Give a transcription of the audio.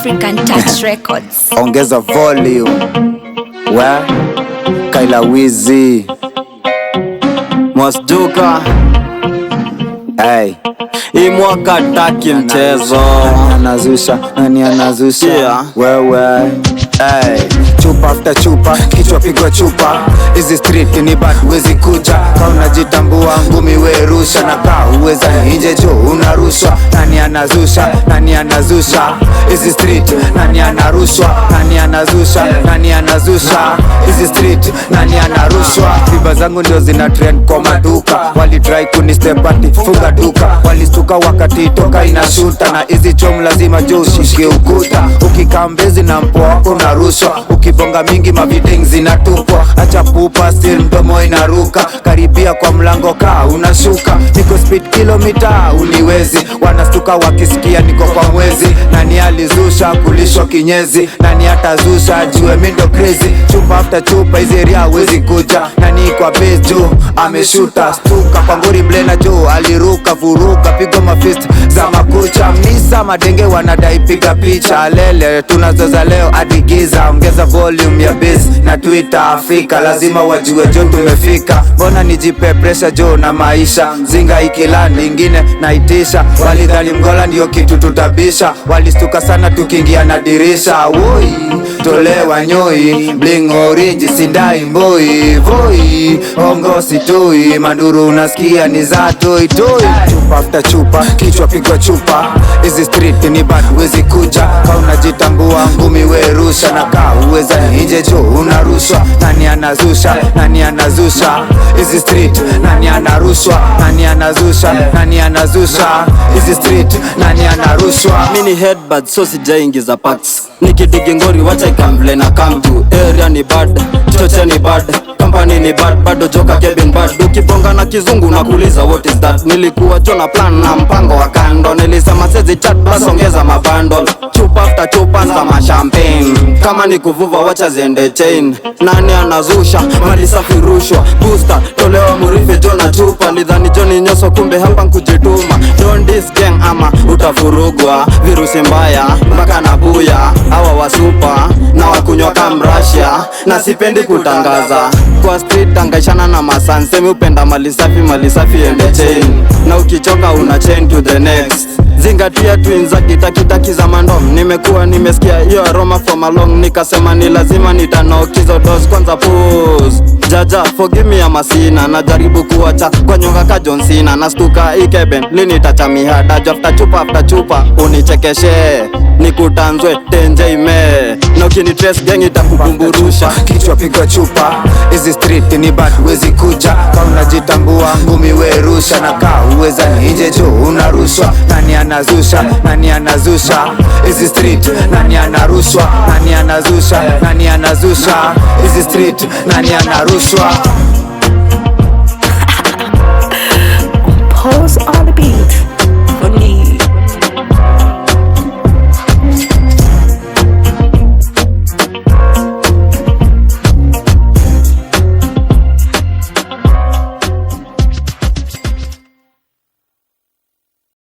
African Touch Records. Ongeza volume. Where? Kaila Wizi Mosduka. Hey. Hii mwaka taki mchezo. Nani anazusha Yeah. Wewe. Hey. Chupa after chupa, kichwa pigwa chupa. Hizi street ni bad wezi kuja. Ka unajitambua ngumi we rusha. Na ka uweza nje jo unarushwa. Nani anazusha hizi street, nani anarushwa. Nani anazusha hizi street, nani anarushwa. Tiba zangu ndio zina trend kwa maduka. Wali try kunistep ati funga duka. Walistuka wakati toka inashuta. Na hizi chom lazima jo ushike ukuta. Ukikambezi na mpo wako narushwa. Ukibonga mingi mavideng zinatupwa. Acha pupa still mdomo inaruka. Karibia kwa mlango ka unashuka. Niko speed kilomita uniwezi. Wanastuka wakisikia niko kwa mwezi. Nani alizusha kulishwa kinyezi. Nani atazusha jue mindo crazy. Chupa after chupa hizi area wezi kuja. Nani kwa base juu ameshuta. Stuka kwa ngori mlena juu aliruka vuruka. Pigo mafist za makucha. Mnisa madenge wanadai piga picha. Lele tunazoza leo adigiza. Ongeza volume ya bass na Twitter Afrika. Lazima wajue jo tumefika. Mbona nijipe pressure jo na maisha. Zinga ikilandi ingine naitisha. Walidhani mgola ndio kitu tutabisha. Walistuka sana tukiingia na dirisha. Woi tolewa nyoi. Bling orange sindai mboi. Voi ongo situi. Manduru unasikia ni za toi toi. Chupa after chupa, kichwa pigwa chupa. Hizi street ni bad wezi kuja. Ka unajitambua ngumi we rusha. Na ka uweza nje jo unarushwa. Nani anazusha hizi street, nani anarushwa. Nani anazusha hizi street, nani anarushwa. Mini headbad so sijaingiza packs. Nikidigi ngori wacha ikamble na come to. Area ni bad, choche ni bad, company ni bad, bado joka Kevin bad. Ukibonga na kizungu nakuuliza what is that. Nilikuwa jona plan na mpango wa kando. Nilisema sezi chat plus ongeza mabundle. Chupa after chupa za mashampagne. Kama ni kuvuva wacha ziende chain. Nani anazusha mali safi rushwa. Booster tolewa murife jona chupa. Nidhani joni nyoso kumbe hapa nkujituma. Don't this gang ama utafurugwa. Virusi mbaya mpaka na buya. Hawa wasupa na wakunywa kamrasha. Na sipendi kutangaza kwa street tangaishana na masan. Semi upenda mali safi ende chain. Na ukichoka una chain to the next. Zingatia twins kitaki za mandom. Nimesikia hiyo aroma from along. Nikasema ni lazima nitanokizo dose kwanza pose. Jaja forgive me ama sina. Najaribu kuwacha kwa nyonga ka John Cena. Nastuka ikeben lini tacha mihada. After chupa unichekeshe. Nikutanzwe tenje ime. Na ukini trace gang itakukumburusha. Kichwa pigwa chupa. Hizi street ni bad wezi kuja. Ka unajitambua ngumi we rusha. Na ka uweza nje jo unarushwa. Nani anazusha hizi street, nani anarushwa. Nani anazusha hizi street, nani anarushwa. Pose on.